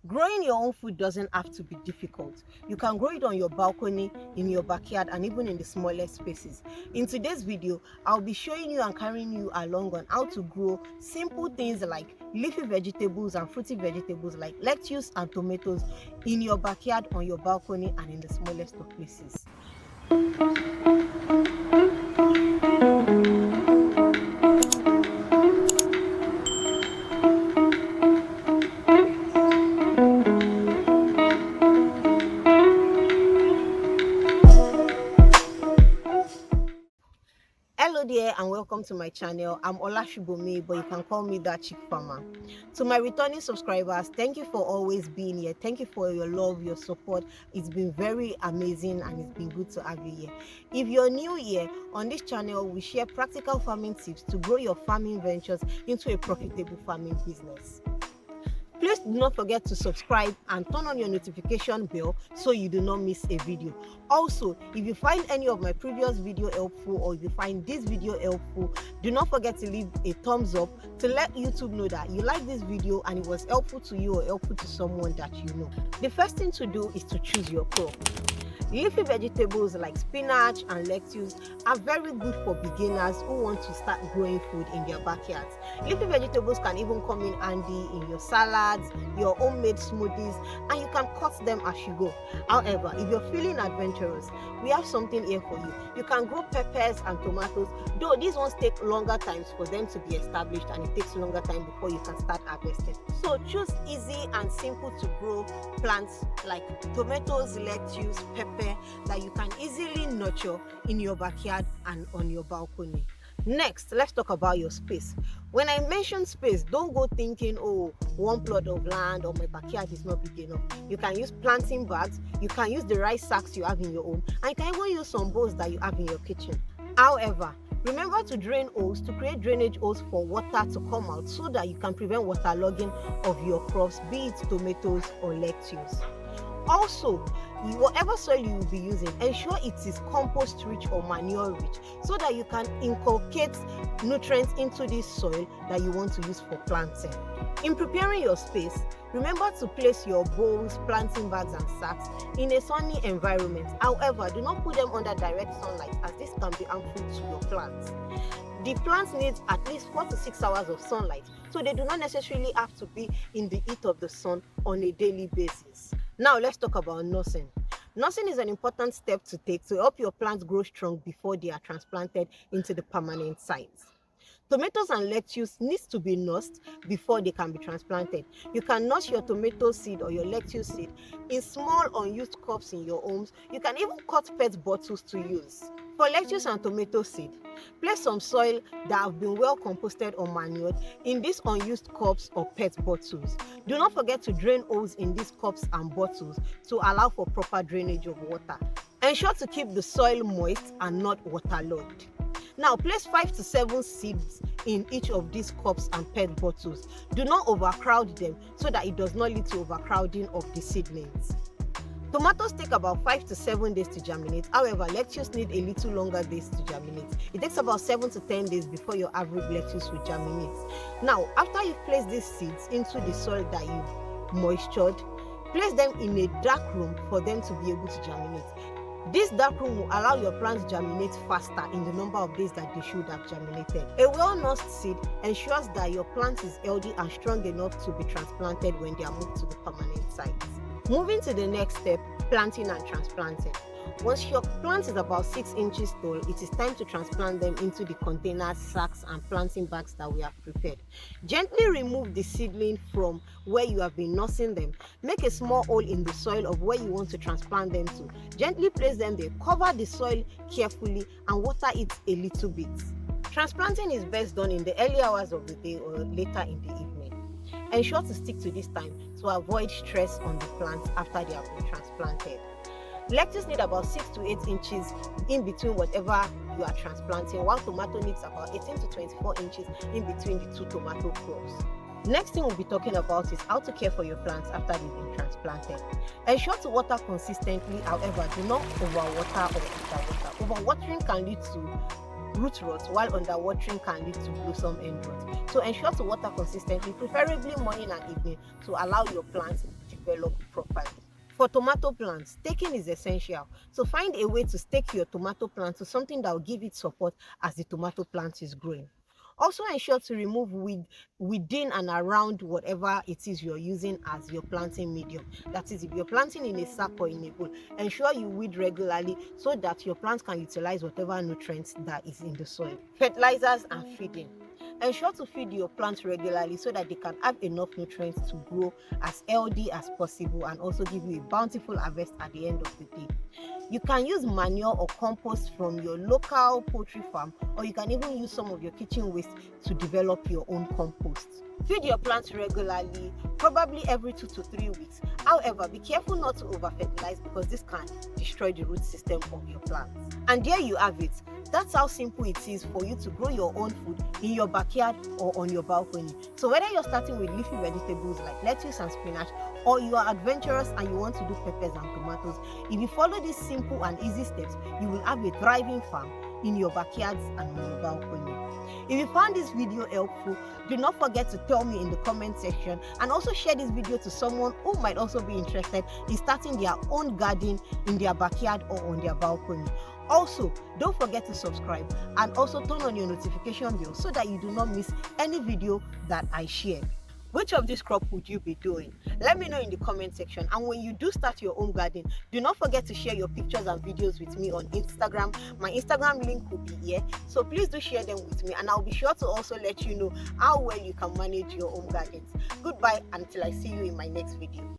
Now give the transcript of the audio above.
Growing your own food doesn't have to be difficult. You can grow it on your balcony, in your backyard, and even in the smallest spaces. In today's video, I'll be showing you and carrying you along on how to grow simple things like leafy vegetables and fruity vegetables like lettuce and tomatoes in your backyard, on your balcony, and in the smallest of places. Hello there and welcome to my channel. I'm Olashubomi, but you can call me ThatChicFarmer. To my returning subscribers, thank you for always being here. Thank you for your love, your support. It's been very amazing and it's been good to have you here. If you're new here, on this channel we share practical farming tips to grow your farming ventures into a profitable farming business. Please do not forget to subscribe and turn on your notification bell so you do not miss a video. Also, if you find any of my previous video helpful or if you find this video helpful, do not forget to leave a thumbs up to let YouTube know that you like this video and it was helpful to you or helpful to someone that you know. The first thing to do is to choose your crop. Leafy vegetables like spinach and lettuce are very good for beginners who want to start growing food in their backyards. Leafy vegetables can even come in handy in your salads, your homemade smoothies, and you can cut them as you go. However, if you're feeling adventurous, we have something here for you. You can grow peppers and tomatoes, though these ones take longer times for them to be established and it takes longer time before you can start harvesting. So choose easy and simple to grow plants like tomatoes, lettuce, pepper that you can easily nurture in your backyard and on your balcony. Next, let's talk about your space. When I mention space, don't go thinking, oh, one plot of land or my backyard is not big enough. You can use planting bags, you can use the rice sacks you have in your home, and you can even use some bowls that you have in your kitchen. However, remember to drain holes to create drainage holes for water to come out so that you can prevent waterlogging of your crops, be it tomatoes or lettuce. Also, whatever soil you will be using, ensure it is compost rich or manure rich so that you can inculcate nutrients into this soil that you want to use for planting. In preparing your space, remember to place your bowls, planting bags and sacks in a sunny environment. However, do not put them under direct sunlight as this can be harmful to your plants. The plants need at least 4 to 6 hours of sunlight, so they do not necessarily have to be in the heat of the sun on a daily basis. Now let's talk about nursing. Nursing is an important step to take to help your plants grow strong before they are transplanted into the permanent sites. Tomatoes and lettuce needs to be nursed before they can be transplanted. You can nurse your tomato seed or your lettuce seed in small unused cups in your homes. You can even cut PET bottles to use. For lettuce and tomato seed, place some soil that have been well composted or manured in these unused cups or PET bottles. Do not forget to drain holes in these cups and bottles to allow for proper drainage of water. Ensure to keep the soil moist and not waterlogged. Now place 5 to 7 seeds in each of these cups and PET bottles. Do not overcrowd them so that it does not lead to overcrowding of the seedlings. Tomatoes take about 5 to 7 days to germinate. However, lettuce need a little longer days to germinate. It takes about 7 to 10 days before your average lettuce will germinate. Now, after you've placed these seeds into the soil that you've moistured, place them in a dark room for them to be able to germinate. This dark room will allow your plants germinate faster in the number of days that they should have germinated. A well-nursed seed ensures that your plant is healthy and strong enough to be transplanted when they are moved to the permanent sites. Moving to the next step, planting and transplanting. Once your plant is about 6 inches tall, it is time to transplant them into the containers, sacks and planting bags that we have prepared. Gently remove the seedling from where you have been nursing them. Make a small hole in the soil of where you want to transplant them to. Gently place them there, cover the soil carefully and water it a little bit. Transplanting is best done in the early hours of the day or later in the evening. Ensure to stick to this time to avoid stress on the plants after they have been transplanted. Lettuce need about 6 to 8 inches in between whatever you are transplanting, while tomato needs about 18 to 24 inches in between the two tomato crops. Next thing we'll be talking about is how to care for your plants after they've been transplanted. Ensure to water consistently, however, do not overwater or underwater. Overwatering can lead to root rot, while underwatering can lead to blossom end rot. So ensure to water consistently, preferably morning and evening, to allow your plants the develop properly. For tomato plants, staking is essential. So find a way to stake your tomato plant to something that will give it support as the tomato plant is growing. Also ensure to remove weed within and around whatever it is you're using as your planting medium. That is, if you're planting in a sack or in a bowl, ensure you weed regularly so that your plant can utilize whatever nutrients that is in the soil. Fertilizers and feeding. Ensure to feed your plants regularly so that they can have enough nutrients to grow as healthy as possible and also give you a bountiful harvest at the end of the day. You can use manure or compost from your local poultry farm, or you can even use some of your kitchen waste to develop your own compost. Feed your plants regularly, probably every 2 to 3 weeks. However, be careful not to over-fertilize because this can destroy the root system of your plants. And there you have it. That's how simple it is for you to grow your own food in your backyard or on your balcony. So whether you're starting with leafy vegetables like lettuce and spinach, or you are adventurous and you want to do peppers and tomatoes, if you follow these simple and easy steps, you will have a thriving farm in your backyards and on your balcony. If you found this video helpful, do not forget to tell me in the comment section, and also share this video to someone who might also be interested in starting their own garden in their backyard or on their balcony. Also, don't forget to subscribe and also turn on your notification bell so that you do not miss any video that I share. Which of this crop would you be doing? Let me know in the comment section. And when you do start your own garden, do not forget to share your pictures and videos with me on Instagram. My Instagram link will be here, so please do share them with me, and I'll be sure to also let you know how well you can manage your own gardens. Goodbye until I see you in my next video.